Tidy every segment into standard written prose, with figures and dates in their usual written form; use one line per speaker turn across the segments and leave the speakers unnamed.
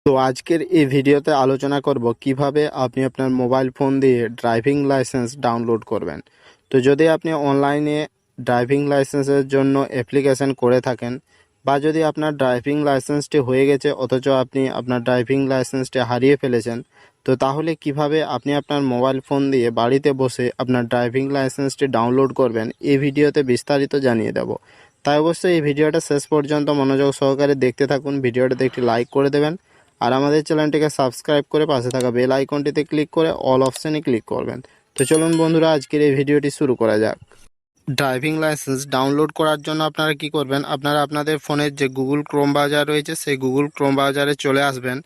তো আজকের এই ভিডিওতে আলোচনা করব কিভাবে আপনি আপনার মোবাইল ফোন দিয়ে ড্রাইভিং লাইসেন্স ডাউনলোড করবেন। তো যদি আপনি অনলাইনে ড্রাইভিং লাইসেন্সের জন্য অ্যাপ্লিকেশন করে থাকেন বা যদি আপনার ড্রাইভিং লাইসেন্সটি হয়ে গেছে অথচ আপনি আপনার ড্রাইভিং লাইসেন্সটি হারিয়ে ফেলেছেন, তো তাহলে কিভাবে আপনি আপনার মোবাইল ফোন দিয়ে বাড়িতে বসে আপনার ড্রাইভিং লাইসেন্সটি ডাউনলোড করবেন এই ভিডিওতে বিস্তারিত জানিয়ে দেব। তাই অবশ্যই এই ভিডিওটা শেষ পর্যন্ত মনোযোগ সহকারে দেখতে থাকুন। ভিডিওটাতে একটি লাইক করে দেবেন আর আমাদের চ্যানেলটিকে সাবস্ক্রাইব করে পাশে থাকা বেল আইকনটিতে ক্লিক করে অল অপশানে ক্লিক করবেন। তো চলুন বন্ধুরা, আজকের এই ভিডিওটি শুরু করা যাক। ড্রাইভিং লাইসেন্স ডাউনলোড করার জন্য আপনারা কি করবেন, আপনারা আপনাদের ফোনের যে গুগল ক্রোম ব্রাউজার রয়েছে সেই গুগল ক্রোম ব্রাউজারে চলে আসবেন।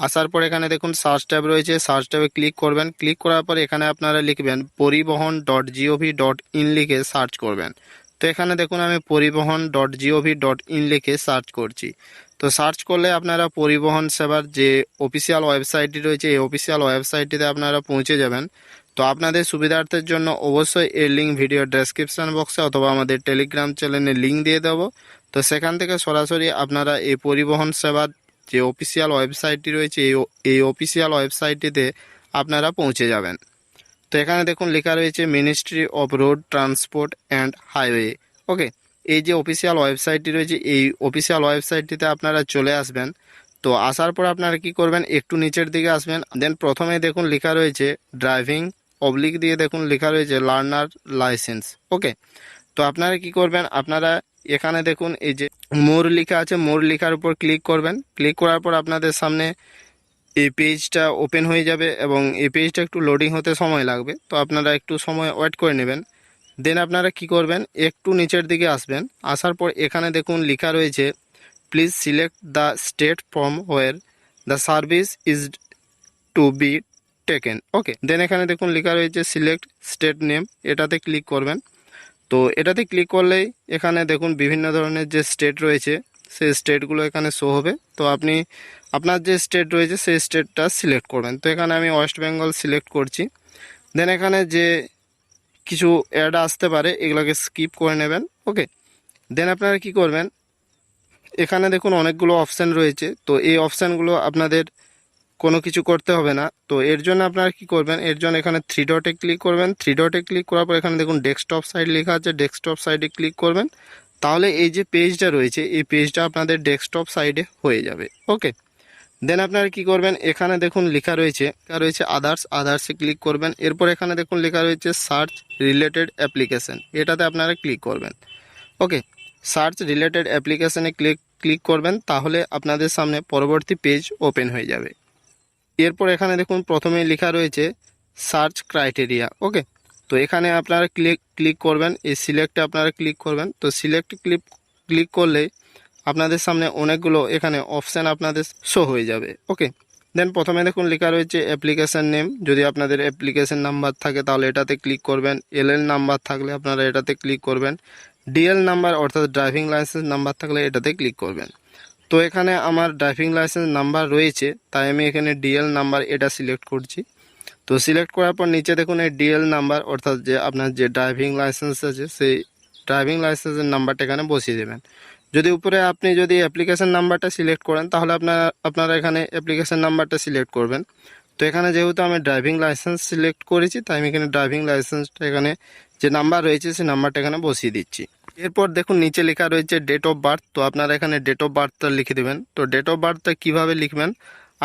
আসার পর এখানে দেখুন সার্চ ট্যাব রয়েছে, সার্চ ট্যাবে ক্লিক করবেন। ক্লিক করার পর এখানে আপনারা লিখবেন পরিবহন.gov.in লিখে সার্চ করবেন। তো এখানে দেখুন আমি পরিবহন.gov.in লিখে সার্চ করছি। তো সার্চ করলে আপনারা পরিবহন সেবার যে অফিসিয়াল ওয়েবসাইটটি রয়েছে এই অফিসিয়াল ওয়েবসাইটটিতে আপনারা পৌঁছে যাবেন। তো আপনাদের সুবিধার্থের জন্য অবশ্যই এর লিঙ্ক ভিডিও ডেসক্রিপশন বক্সে অথবা আমাদের টেলিগ্রাম চ্যানেলে লিঙ্ক দিয়ে দেবো। তো সেখান থেকে সরাসরি আপনারা এই পরিবহন সেবার যে অফিসিয়াল ওয়েবসাইটটি রয়েছে এই অফিসিয়াল ওয়েবসাইটটিতে আপনারা পৌঁছে যাবেন। তো এখানে দেখুন লেখা রয়েছে ministry of road transport and highway. Okay, এই যে অফিসিয়াল ওয়েবসাইটটি রয়েছে এই অফিসিয়াল ওয়েবসাইটটিতে আপনারা চলে আসবেন। তো আসার পর আপনারা কি করবেন, একটু নিচের দিকে আসবেন। দেন প্রথমে দেখুন লেখা রয়েছে ড্রাইভিং অবলিক দিয়ে দেখুন লেখা রয়েছে লার্নার লাইসেন্স। ওকে, তো আপনারা কি করবেন, আপনারা এখানে দেখুন এই যে মোর লেখা আছে, মোর লেখার উপর ক্লিক করবেন। ক্লিক করার পর আপনাদের সামনে এই পেজটা ওপেন হয়ে যাবে এবং এই পেজটা একটু লোডিং হতে সময় লাগবে, তো আপনারা একটু সময় ওয়েট করে নেবেন। দেন আপনারা কি করবেন, একটু নিচের দিকে আসবেন। আসার পর এখানে দেখুন লেখা রয়েছে please select the state from where the service is to be taken. Okay, then এখানে দেখুন লেখা রয়েছে সিলেক্ট স্টেট নেম, এটাতে ক্লিক করবেন। তো এটাতে ক্লিক করলেই এখানে দেখুন বিভিন্ন ধরনের যে স্টেট রয়েছে সেই স্টেটগুলো এখানে শো হবে। তো আপনি আপনার যে স্টেট রয়েছে সেই স্টেটটা সিলেক্ট করবেন। তো এখানে আমি ওয়েস্ট বেঙ্গল সিলেক্ট করছি। দেন এখানে যে কিছু অ্যাড আসতে পারে এগুলোকে স্কিপ করে নেবেন। ওকে, দেন আপনারা কি করবেন, এখানে দেখুন অনেকগুলো অপশান রয়েছে। তো এই অপশানগুলো আপনাদের কোনো কিছু করতে হবে না। তো এর জন্য আপনারা কি করবেন, এর জন্য এখানে থ্রি ডটে ক্লিক করবেন। থ্রি ডটে ক্লিক করার পর এখানে দেখুন ডেস্কটপ সাইট লেখা আছে, ডেস্কটপ সাইডে ক্লিক করবেন। তাহলে এই যে পেজটা রয়েছে এই পেজটা আপনাদের ডেস্কটপ সাইডে হয়ে যাবে। ওকে, দেন আপনারা কি করবেন, এখানে দেখুন লেখা রয়েছে আদার্সে ক্লিক করবেন। এরপর এখানে দেখুন লেখা রয়েছে সার্চ রিলেটেড অ্যাপ্লিকেশন, এটাতে আপনারা ক্লিক করবেন। ওকে, সার্চ রিলেটেড অ্যাপ্লিকেশনে ক্লিক করবেন, তাহলে আপনাদের সামনে পরবর্তী পেজ ওপেন হয়ে যাবে। এরপর এখানে দেখুন প্রথমে লেখা রয়েছে সার্চ ক্রাইটেরিয়া। ওকে, তো এখানে আপনারা ক্লিক করবেন, এই সিলেক্টে আপনারা ক্লিক করবেন। তো সিলেক্ট ক্লিক করলে আপনাদের সামনে অনেকগুলো এখানে অপশান আপনাদের শো হয়ে যাবে। ওকে, দেন প্রথমে দেখুন লেখা রয়েছে অ্যাপ্লিকেশান নেম, যদি আপনাদের অ্যাপ্লিকেশান নাম্বার থাকে তাহলে এটাতে ক্লিক করবেন। এলএল নাম্বার থাকলে আপনারা এটাতে ক্লিক করবেন। ডিএল নাম্বার অর্থাৎ ড্রাইভিং লাইসেন্স নাম্বার থাকলে এটাতে ক্লিক করবেন। তো এখানে আমার ড্রাইভিং লাইসেন্স নাম্বার রয়েছে তাই আমি এখানে ডিএল নাম্বার এটা সিলেক্ট করছি। তো সিলেক্ট করার পর নিচে দেখুন এই ডিএল নাম্বার অর্থাৎ যে আপনার যে ড্রাইভিং লাইসেন্স আছে সেই ড্রাইভিং লাইসেন্সের নাম্বারটা এখানে বসিয়ে দেবেন। যদি উপরে আপনি যদি অ্যাপ্লিকেশন নাম্বারটা সিলেক্ট করেন তাহলে আপনারা এখানে অ্যাপ্লিকেশন নাম্বারটা সিলেক্ট করবেন। তো এখানে যেহেতু আমি ড্রাইভিং লাইসেন্স সিলেক্ট করেছি তাই আমি এখানে ড্রাইভিং লাইসেন্সটা এখানে যে নাম্বার রয়েছে সেই নাম্বারটা এখানে বসিয়ে দিচ্ছি। এরপর দেখুন নিচে লেখা রয়েছে ডেট অফ বার্থ, তো আপনারা এখানে ডেট অফ বার্থটা লিখে দেবেন। তো ডেট অফ বার্থটা কীভাবে লিখবেন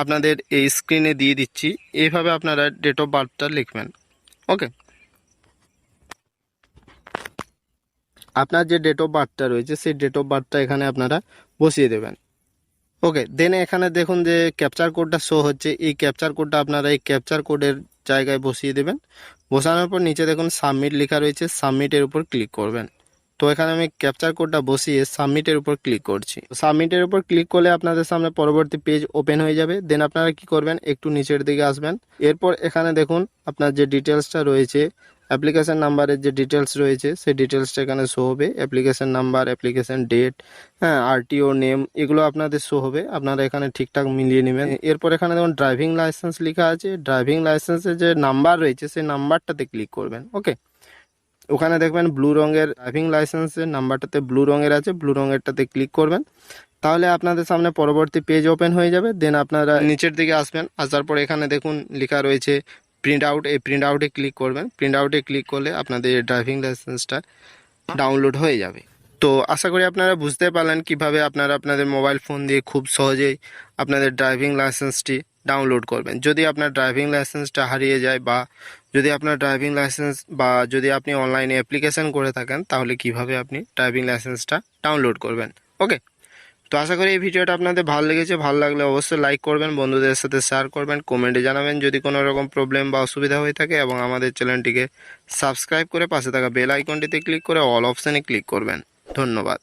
আপনাদের এই স্ক্রিনে দিয়ে দিচ্ছি, এইভাবে আপনারা ডেট অফ বার্থটা লিখবেন। ওকে, আপনার যে ডেট অফ বার্থটা রয়েছে সেই ডেট অফ বার্থটা এখানে আপনারা বসিয়ে দেবেন। ওকে, দেন এখানে দেখুন যে ক্যাপচার কোডটা শো হচ্ছে, এই ক্যাপচার কোডটা আপনারা এই ক্যাপচার কোডের জায়গায় বসিয়ে দেবেন। বসানোর পর নিচে দেখুন সাবমিট লেখা রয়েছে, সাবমিটের উপর ক্লিক করবেন। তো এখানে আমি ক্যাপচার কোডটা বসিয়ে সাবমিটের উপর ক্লিক করছি। সাবমিটের উপর ক্লিক করলে আপনাদের সামনে পরবর্তী পেজ ওপেন হয়ে যাবে। দেন আপনারা কি করবেন, একটু নিচের দিকে আসবেন। এরপর এখানে দেখুন আপনার যে ডিটেলসটা রয়েছে অ্যাপ্লিকেশন নাম্বারের যে ডিটেলস রয়েছে সেই ডিটেলসটা এখানে শো হবে। অ্যাপ্লিকেশন নাম্বার, অ্যাপ্লিকেশন ডেট, হ্যাঁ, আরটিও নেম, এগুলো আপনাদের শো হবে। আপনারা এখানে ঠিকঠাক মিলিয়ে নেবেন। এরপর এখানে দেখুন ড্রাইভিং লাইসেন্স লেখা আছে, ড্রাইভিং লাইসেন্সের যে নাম্বার রয়েছে সেই নাম্বারটাতে ক্লিক করবেন। ওকে, ওখানে দেখবেন ব্লু রঙের ড্রাইভিং লাইসেন্সের নাম্বারটাতে ব্লু রঙের আছে, ব্লু রঙেরটাতে ক্লিক করবেন। তাহলে আপনাদের সামনে পরবর্তী পেজ ওপেন হয়ে যাবে। দেন আপনারা নিচের দিকে আসবেন, আসার পর এখানে দেখুন লেখা রয়েছে প্রিন্ট আউট। এই প্রিন্ট আউটে ক্লিক করবেন। প্রিন্ট আউটে ক্লিক করলে আপনাদের ড্রাইভিং লাইসেন্সটা ডাউনলোড হয়ে যাবে। তো আশা করি আপনারা বুঝতে পারলেন কিভাবে আপনারা আপনাদের মোবাইল ফোন দিয়ে খুব সহজেই আপনাদের ড্রাইভিং লাইসেন্সটি ডাউনলোড করবেন। যদি আপনার ড্রাইভিং লাইসেন্সটা হারিয়ে যায় বা যদি আপনার ড্রাইভিং লাইসেন্স বা যদি আপনি অনলাইনে অ্যাপ্লিকেশন করে থাকেন, তাহলে কিভাবে আপনি ড্রাইভিং লাইসেন্সটা ডাউনলোড করবেন। ওকে, তো আশা করি এই ভিডিওটা আপনাদের ভালো লেগেছে। ভালো লাগলে অবশ্যই লাইক করবেন, বন্ধুদের সাথে শেয়ার করবেন, কমেন্টে জানাবেন যদি কোনো রকম প্রবলেম বা অসুবিধা হয়ে থাকে, এবং আমাদের চ্যানেলটিকে সাবস্ক্রাইব করে পাশে থাকা বেল আইকনটিতে ক্লিক করে অল অপশানে ক্লিক করবেন। ধন্যবাদ।